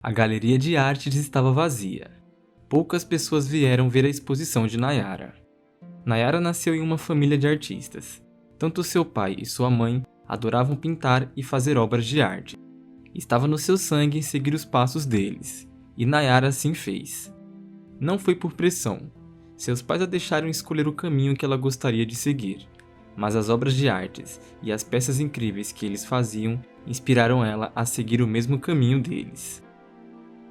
A galeria de artes estava vazia. Poucas pessoas vieram ver a exposição de Nayara. Nayara nasceu em uma família de artistas. Tanto seu pai e sua mãe adoravam pintar e fazer obras de arte. Estava no seu sangue seguir os passos deles, e Nayara assim fez. Não foi por pressão. Seus pais a deixaram escolher o caminho que ela gostaria de seguir, mas as obras de artes e as peças incríveis que eles faziam inspiraram ela a seguir o mesmo caminho deles.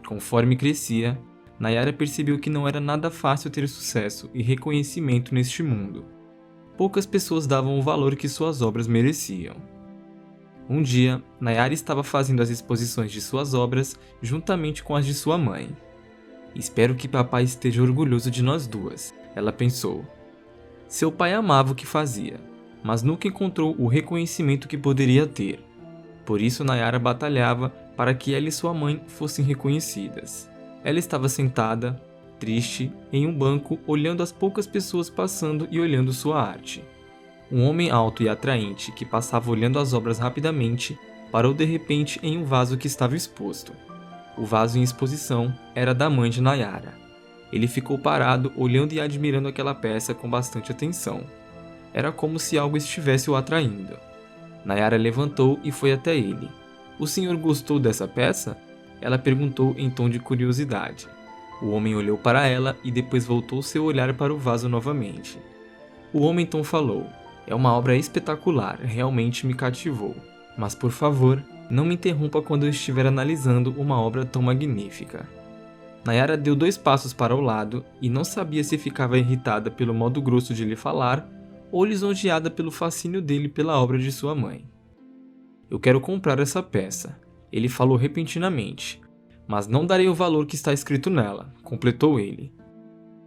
Conforme crescia, Nayara percebeu que não era nada fácil ter sucesso e reconhecimento neste mundo. Poucas pessoas davam o valor que suas obras mereciam. Um dia, Nayara estava fazendo as exposições de suas obras juntamente com as de sua mãe. "Espero que papai esteja orgulhoso de nós duas", ela pensou. Seu pai amava o que fazia, mas nunca encontrou o reconhecimento que poderia ter. Por isso Nayara batalhava para que ela e sua mãe fossem reconhecidas. Ela estava sentada, triste, em um banco, olhando as poucas pessoas passando e olhando sua arte. Um homem alto e atraente, que passava olhando as obras rapidamente, parou de repente em um vaso que estava exposto. O vaso em exposição era da mãe de Nayara. Ele ficou parado, olhando e admirando aquela peça com bastante atenção. Era como se algo estivesse o atraindo. Nayara levantou e foi até ele. "O senhor gostou dessa peça?" ela perguntou em tom de curiosidade. O homem olhou para ela e depois voltou seu olhar para o vaso novamente. O homem então falou: "É uma obra espetacular, realmente me cativou. Mas por favor, não me interrompa quando eu estiver analisando uma obra tão magnífica." Nayara deu 2 passos para o lado e não sabia se ficava irritada pelo modo grosso de lhe falar ou lisonjeada pelo fascínio dele pela obra de sua mãe. "Eu quero comprar essa peça", ele falou repentinamente, "mas não darei o valor que está escrito nela", completou ele.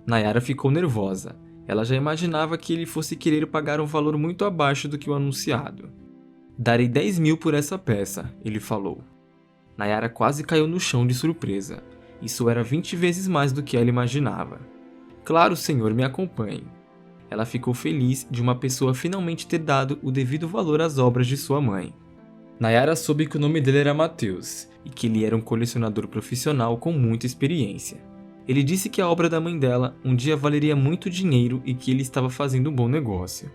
Nayara ficou nervosa. Ela já imaginava que ele fosse querer pagar um valor muito abaixo do que o anunciado. "Darei 10.000 por essa peça", ele falou. Nayara quase caiu no chão de surpresa. Isso era 20 vezes mais do que ela imaginava. "Claro, senhor, me acompanhe." Ela ficou feliz de uma pessoa finalmente ter dado o devido valor às obras de sua mãe. Nayara soube que o nome dele era Matheus e que ele era um colecionador profissional com muita experiência. Ele disse que a obra da mãe dela um dia valeria muito dinheiro e que ele estava fazendo um bom negócio.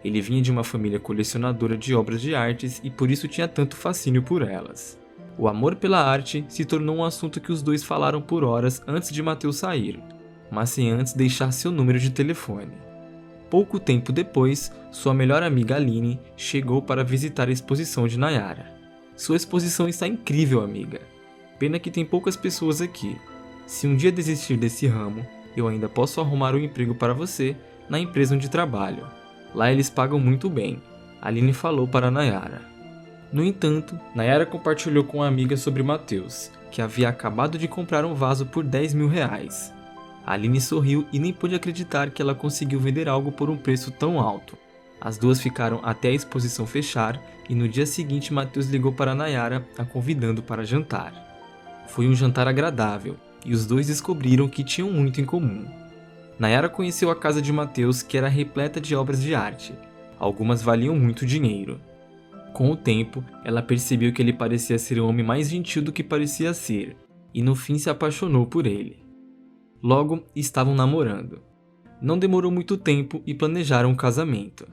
Ele vinha de uma família colecionadora de obras de artes e por isso tinha tanto fascínio por elas. O amor pela arte se tornou um assunto que os dois falaram por horas antes de Matheus sair, mas sem antes deixar seu número de telefone. Pouco tempo depois, sua melhor amiga Aline chegou para visitar a exposição de Nayara. "Sua exposição está incrível, amiga. Pena que tem poucas pessoas aqui. Se um dia desistir desse ramo, eu ainda posso arrumar um emprego para você na empresa onde trabalho. Lá eles pagam muito bem", Aline falou para Nayara. No entanto, Nayara compartilhou com a amiga sobre Matheus, que havia acabado de comprar um vaso por 10.000 reais. Aline sorriu e nem pôde acreditar que ela conseguiu vender algo por um preço tão alto. As duas ficaram até a exposição fechar e no dia seguinte Matheus ligou para Nayara, a convidando para jantar. Foi um jantar agradável e os dois descobriram que tinham muito em comum. Nayara conheceu a casa de Matheus, que era repleta de obras de arte. Algumas valiam muito dinheiro. Com o tempo, ela percebeu que ele parecia ser um homem mais gentil do que parecia ser, e no fim se apaixonou por ele. Logo, estavam namorando. Não demorou muito tempo e planejaram um casamento.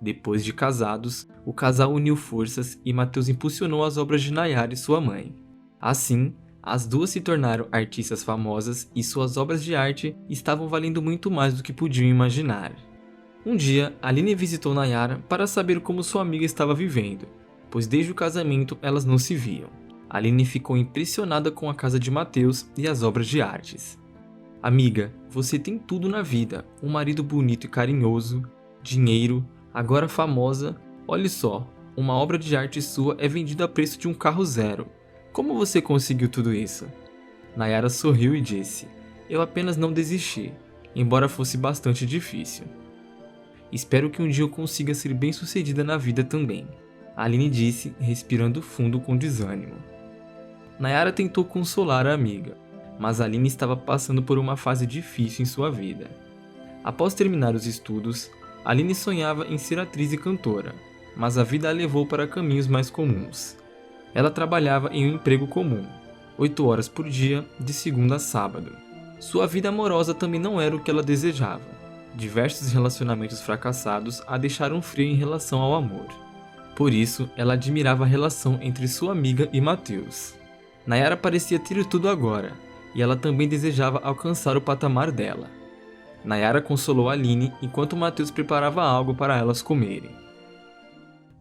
Depois de casados, o casal uniu forças e Matheus impulsionou as obras de Nayara e sua mãe. Assim, as duas se tornaram artistas famosas e suas obras de arte estavam valendo muito mais do que podiam imaginar. Um dia, Aline visitou Nayara para saber como sua amiga estava vivendo, pois desde o casamento elas não se viam. Aline ficou impressionada com a casa de Matheus e as obras de artes. "Amiga, você tem tudo na vida, um marido bonito e carinhoso, dinheiro, agora famosa. Olhe só, uma obra de arte sua é vendida a preço de um carro zero. Como você conseguiu tudo isso?" Nayara sorriu e disse: "Eu apenas não desisti, embora fosse bastante difícil. Espero que um dia eu consiga ser bem-sucedida na vida também", Aline disse, respirando fundo com desânimo. Nayara tentou consolar a amiga, mas Aline estava passando por uma fase difícil em sua vida. Após terminar os estudos, Aline sonhava em ser atriz e cantora, mas a vida a levou para caminhos mais comuns. Ela trabalhava em um emprego comum, 8 horas por dia, de segunda a sábado. Sua vida amorosa também não era o que ela desejava. Diversos relacionamentos fracassados a deixaram fria em relação ao amor. Por isso, ela admirava a relação entre sua amiga e Matheus. Nayara parecia ter tudo agora, e ela também desejava alcançar o patamar dela. Nayara consolou Aline enquanto Matheus preparava algo para elas comerem.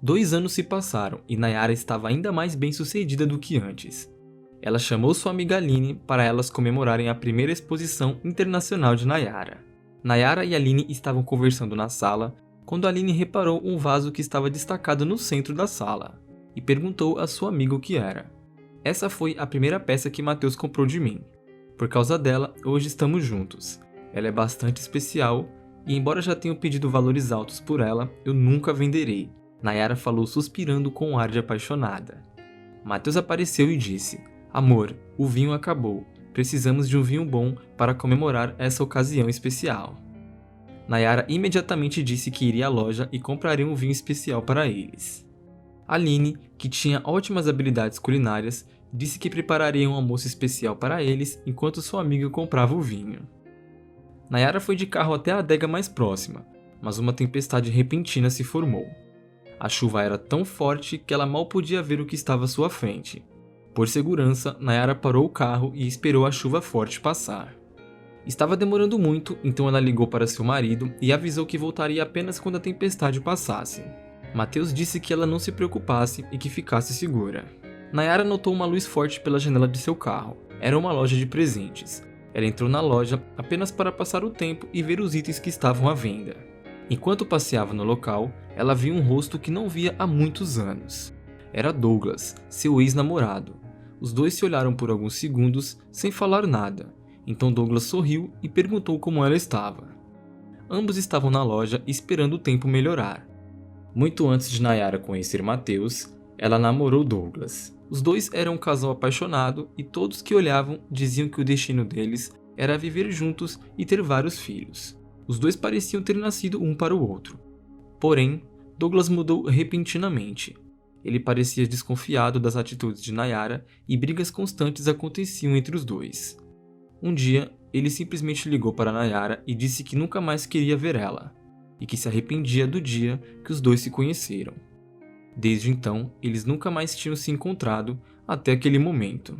2 anos se passaram e Nayara estava ainda mais bem-sucedida do que antes. Ela chamou sua amiga Aline para elas comemorarem a primeira exposição internacional de Nayara. Nayara e Aline estavam conversando na sala quando Aline reparou um vaso que estava destacado no centro da sala e perguntou à sua amiga o que era. Essa foi a primeira peça que Matheus comprou de mim. Por causa dela, hoje estamos juntos. Ela é bastante especial e, embora já tenha pedido valores altos por ela, eu nunca venderei. Nayara falou suspirando com um ar de apaixonada. Matheus apareceu e disse: Amor, o vinho acabou. Precisamos de um vinho bom para comemorar essa ocasião especial. Nayara imediatamente disse que iria à loja e compraria um vinho especial para eles. Aline, que tinha ótimas habilidades culinárias, disse que prepararia um almoço especial para eles enquanto sua amiga comprava o vinho. Nayara foi de carro até a adega mais próxima, mas uma tempestade repentina se formou. A chuva era tão forte que ela mal podia ver o que estava à sua frente. Por segurança, Nayara parou o carro e esperou a chuva forte passar. Estava demorando muito, então ela ligou para seu marido e avisou que voltaria apenas quando a tempestade passasse. Matheus disse que ela não se preocupasse e que ficasse segura. Nayara notou uma luz forte pela janela de seu carro. Era uma loja de presentes. Ela entrou na loja apenas para passar o tempo e ver os itens que estavam à venda. Enquanto passeava no local, ela viu um rosto que não via há muitos anos. Era Douglas, seu ex-namorado. Os dois se olharam por alguns segundos sem falar nada. Então Douglas sorriu e perguntou como ela estava. Ambos estavam na loja esperando o tempo melhorar. Muito antes de Nayara conhecer Matheus, ela namorou Douglas. Os dois eram um casal apaixonado e todos que olhavam diziam que o destino deles era viver juntos e ter vários filhos. Os dois pareciam ter nascido um para o outro. Porém, Douglas mudou repentinamente. Ele parecia desconfiado das atitudes de Nayara e brigas constantes aconteciam entre os dois. Um dia, ele simplesmente ligou para Nayara e disse que nunca mais queria ver ela, e que se arrependia do dia que os dois se conheceram. Desde então, eles nunca mais tinham se encontrado até aquele momento.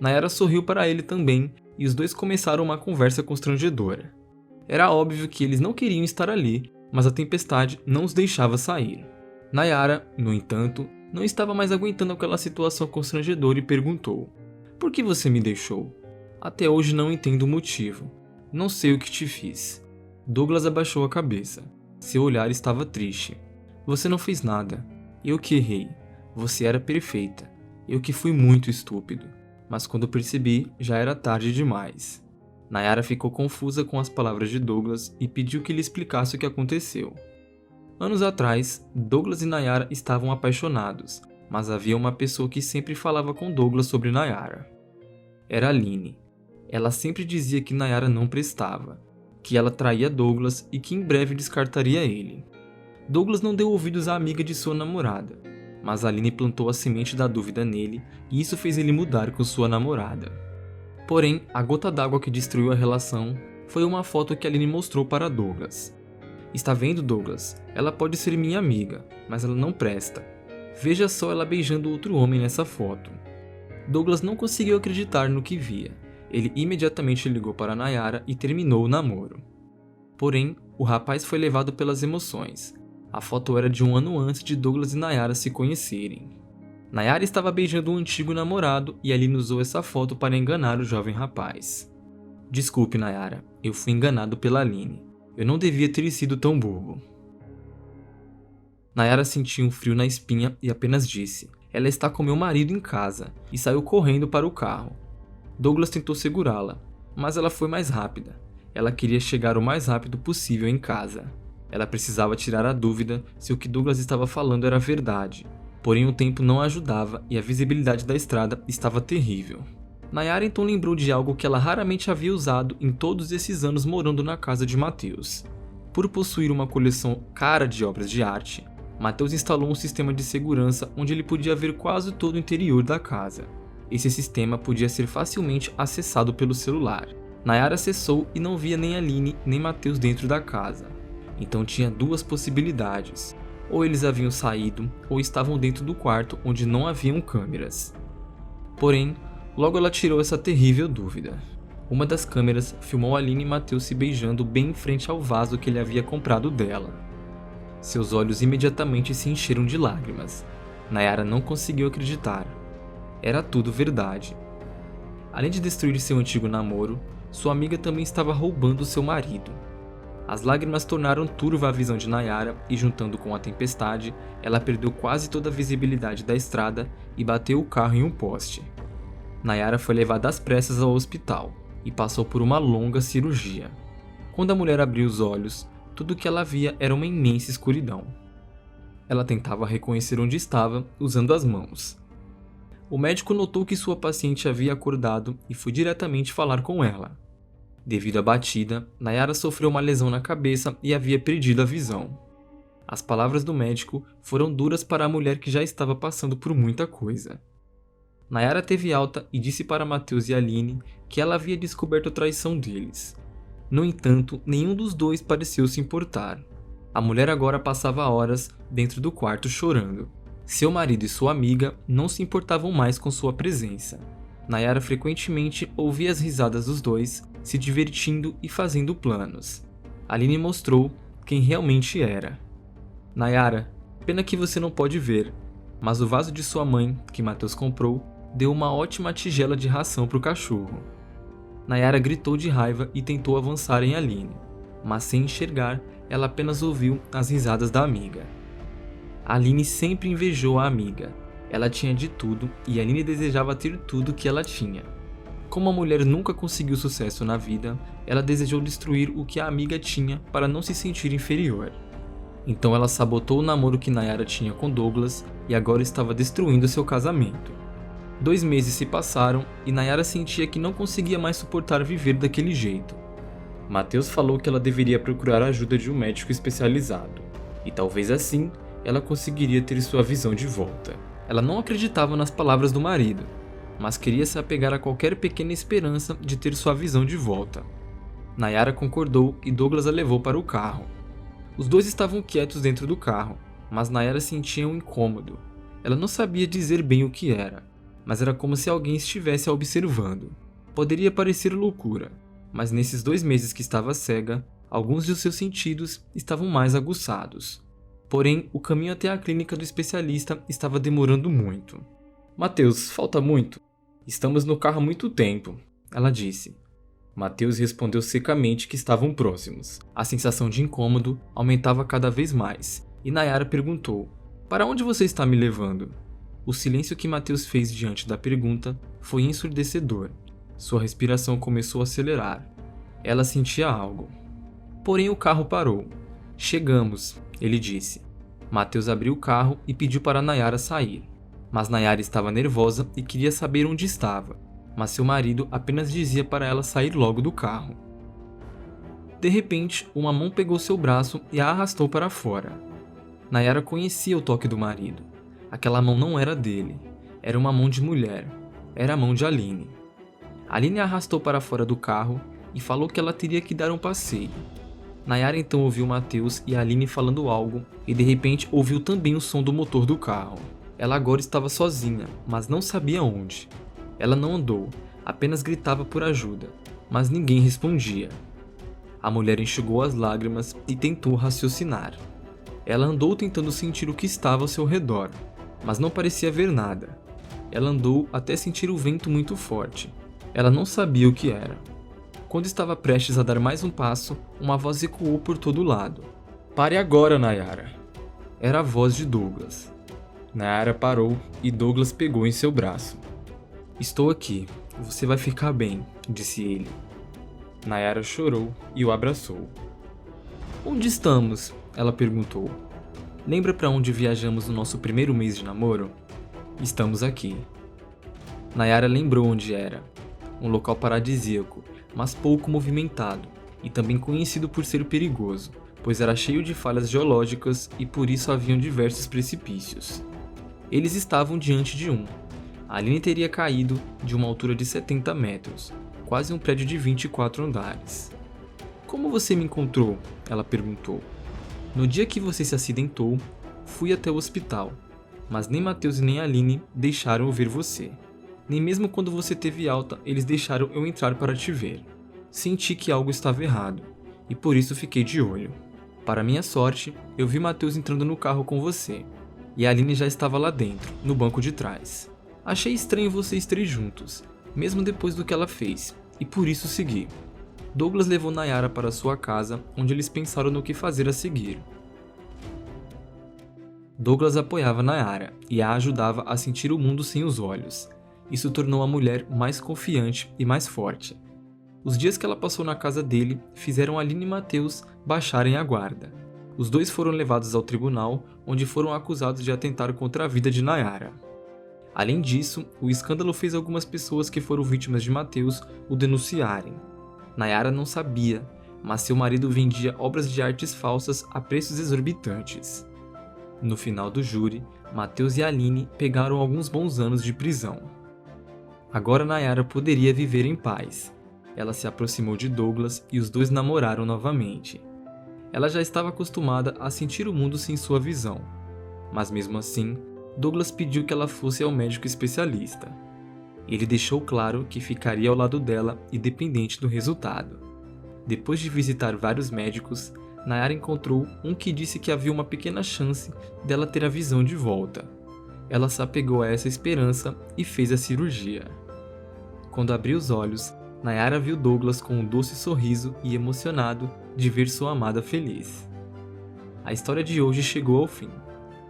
Nayara sorriu para ele também e os dois começaram uma conversa constrangedora. Era óbvio que eles não queriam estar ali, mas a tempestade não os deixava sair. Nayara, no entanto, não estava mais aguentando aquela situação constrangedora e perguntou: Por que você me deixou? Até hoje não entendo o motivo. Não sei o que te fiz. Douglas abaixou a cabeça. Seu olhar estava triste. Você não fez nada. Eu que errei. Você era perfeita. Eu que fui muito estúpido. Mas quando percebi, já era tarde demais. Nayara ficou confusa com as palavras de Douglas e pediu que lhe explicasse o que aconteceu. Anos atrás, Douglas e Nayara estavam apaixonados, mas havia uma pessoa que sempre falava com Douglas sobre Nayara. Era Aline. Ela sempre dizia que Nayara não prestava, que ela traía Douglas e que em breve descartaria ele. Douglas não deu ouvidos à amiga de sua namorada, mas Aline plantou a semente da dúvida nele e isso fez ele mudar com sua namorada. Porém, a gota d'água que destruiu a relação foi uma foto que Aline mostrou para Douglas. Está vendo, Douglas? Ela pode ser minha amiga, mas ela não presta. Veja só ela beijando outro homem nessa foto. Douglas não conseguiu acreditar no que via. Ele imediatamente ligou para Nayara e terminou o namoro. Porém, o rapaz foi levado pelas emoções. A foto era de um ano antes de Douglas e Nayara se conhecerem. Nayara estava beijando um antigo namorado e Aline usou essa foto para enganar o jovem rapaz. Desculpe, Nayara, eu fui enganado pela Aline. Eu não devia ter sido tão bobo. Nayara sentiu um frio na espinha e apenas disse: Ela está com meu marido em casa, e saiu correndo para o carro. Douglas tentou segurá-la, mas ela foi mais rápida. Ela queria chegar o mais rápido possível em casa. Ela precisava tirar a dúvida se o que Douglas estava falando era verdade. Porém o tempo não ajudava e a visibilidade da estrada estava terrível. Nayara então lembrou de algo que ela raramente havia usado em todos esses anos morando na casa de Matheus. Por possuir uma coleção cara de obras de arte, Matheus instalou um sistema de segurança onde ele podia ver quase todo o interior da casa. Esse sistema podia ser facilmente acessado pelo celular. Nayara acessou e não via nem Aline nem Matheus dentro da casa. Então tinha duas possibilidades. Ou eles haviam saído, ou estavam dentro do quarto onde não haviam câmeras. Porém, logo ela tirou essa terrível dúvida. Uma das câmeras filmou Aline e Matheus se beijando bem em frente ao vaso que ele havia comprado dela. Seus olhos imediatamente se encheram de lágrimas. Nayara não conseguiu acreditar. Era tudo verdade. Além de destruir seu antigo namoro, sua amiga também estava roubando seu marido. As lágrimas tornaram turva a visão de Nayara e, juntando com a tempestade, ela perdeu quase toda a visibilidade da estrada e bateu o carro em um poste. Nayara foi levada às pressas ao hospital e passou por uma longa cirurgia. Quando a mulher abriu os olhos, tudo o que ela via era uma imensa escuridão. Ela tentava reconhecer onde estava usando as mãos. O médico notou que sua paciente havia acordado e foi diretamente falar com ela. Devido à batida, Nayara sofreu uma lesão na cabeça e havia perdido a visão. As palavras do médico foram duras para a mulher que já estava passando por muita coisa. Nayara teve alta e disse para Matheus e Aline que ela havia descoberto a traição deles. No entanto, nenhum dos dois pareceu se importar. A mulher agora passava horas dentro do quarto chorando. Seu marido e sua amiga não se importavam mais com sua presença. Nayara frequentemente ouvia as risadas dos dois, se divertindo e fazendo planos. Aline mostrou quem realmente era. Nayara, pena que você não pode ver, mas o vaso de sua mãe, que Matheus comprou, deu uma ótima tigela de ração para o cachorro. Nayara gritou de raiva e tentou avançar em Aline, mas sem enxergar, ela apenas ouviu as risadas da amiga. Aline sempre invejou a amiga. Ela tinha de tudo e Aline desejava ter tudo que ela tinha. Como a mulher nunca conseguiu sucesso na vida, ela desejou destruir o que a amiga tinha para não se sentir inferior. Então ela sabotou o namoro que Nayara tinha com Douglas e agora estava destruindo seu casamento. 2 meses se passaram e Nayara sentia que não conseguia mais suportar viver daquele jeito. Matheus falou que ela deveria procurar a ajuda de um médico especializado, e talvez assim ela conseguiria ter sua visão de volta. Ela não acreditava nas palavras do marido, mas queria se apegar a qualquer pequena esperança de ter sua visão de volta. Nayara concordou e Douglas a levou para o carro. Os dois estavam quietos dentro do carro, mas Nayara sentia um incômodo. Ela não sabia dizer bem o que era, mas era como se alguém estivesse a observando. Poderia parecer loucura, mas nesses 2 meses que estava cega, alguns de seus sentidos estavam mais aguçados. Porém, o caminho até a clínica do especialista estava demorando muito. Matheus, falta muito. Estamos no carro há muito tempo, ela disse. Matheus respondeu secamente que estavam próximos. A sensação de incômodo aumentava cada vez mais, e Nayara perguntou: para onde você está me levando? O silêncio que Matheus fez diante da pergunta foi ensurdecedor. Sua respiração começou a acelerar. Ela sentia algo. Porém, o carro parou. Chegamos, ele disse. Matheus abriu o carro e pediu para Nayara sair. Mas Nayara estava nervosa e queria saber onde estava, mas seu marido apenas dizia para ela sair logo do carro. De repente, uma mão pegou seu braço e a arrastou para fora. Nayara conhecia o toque do marido. Aquela mão não era dele, era uma mão de mulher, era a mão de Aline. Aline a arrastou para fora do carro e falou que ela teria que dar um passeio. Nayara então ouviu Matheus e a Aline falando algo e de repente ouviu também o som do motor do carro. Ela agora estava sozinha, mas não sabia onde. Ela não andou, apenas gritava por ajuda, mas ninguém respondia. A mulher enxugou as lágrimas e tentou raciocinar. Ela andou tentando sentir o que estava ao seu redor, mas não parecia ver nada. Ela andou até sentir o vento muito forte. Ela não sabia o que era. Quando estava prestes a dar mais um passo, uma voz ecoou por todo lado. Pare agora, Nayara. Era a voz de Douglas. Nayara parou e Douglas pegou em seu braço. Estou aqui, você vai ficar bem, disse ele. Nayara chorou e o abraçou. Onde estamos? Ela perguntou. Lembra para onde viajamos no nosso primeiro mês de namoro? Estamos aqui. Nayara lembrou onde era. Um local paradisíaco, mas pouco movimentado, e também conhecido por ser perigoso, pois era cheio de falhas geológicas e por isso haviam diversos precipícios. Eles estavam diante de um. A Aline teria caído de uma altura de 70 metros, quase um prédio de 24 andares. Como você me encontrou? Ela perguntou. No dia que você se acidentou, fui até o hospital, mas nem Matheus e nem Aline deixaram eu ver você. Nem mesmo quando você teve alta, eles deixaram eu entrar para te ver. Senti que algo estava errado, e por isso fiquei de olho. Para minha sorte, eu vi Matheus entrando no carro com você, e a Aline já estava lá dentro, no banco de trás. Achei estranho vocês três juntos, mesmo depois do que ela fez, e por isso segui. Douglas levou Nayara para sua casa, onde eles pensaram no que fazer a seguir. Douglas apoiava Nayara e a ajudava a sentir o mundo sem os olhos. Isso tornou a mulher mais confiante e mais forte. Os dias que ela passou na casa dele fizeram Aline e Matheus baixarem a guarda. Os dois foram levados ao tribunal, onde foram acusados de atentar contra a vida de Nayara. Além disso, o escândalo fez algumas pessoas que foram vítimas de Matheus o denunciarem. Nayara não sabia, mas seu marido vendia obras de artes falsas a preços exorbitantes. No final do júri, Matheus e Aline pegaram alguns bons anos de prisão. Agora Nayara poderia viver em paz. Ela se aproximou de Douglas e os dois namoraram novamente. Ela já estava acostumada a sentir o mundo sem sua visão, mas mesmo assim, Douglas pediu que ela fosse ao médico especialista. Ele deixou claro que ficaria ao lado dela independente do resultado. Depois de visitar vários médicos, Nayara encontrou um que disse que havia uma pequena chance dela ter a visão de volta. Ela se apegou a essa esperança e fez a cirurgia. Quando abriu os olhos, Nayara viu Douglas com um doce sorriso e emocionado de ver sua amada feliz. A história de hoje chegou ao fim.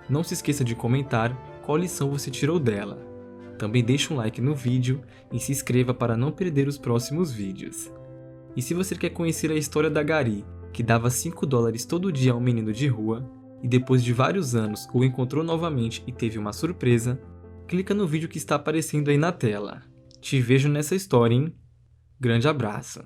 Não se esqueça de comentar qual lição você tirou dela. Também deixe um like no vídeo e se inscreva para não perder os próximos vídeos. E se você quer conhecer a história da Gari, que dava $5 todo dia a um menino de rua, e depois de vários anos o encontrou novamente e teve uma surpresa, clica no vídeo que está aparecendo aí na tela. Te vejo nessa história, hein? Grande abraço!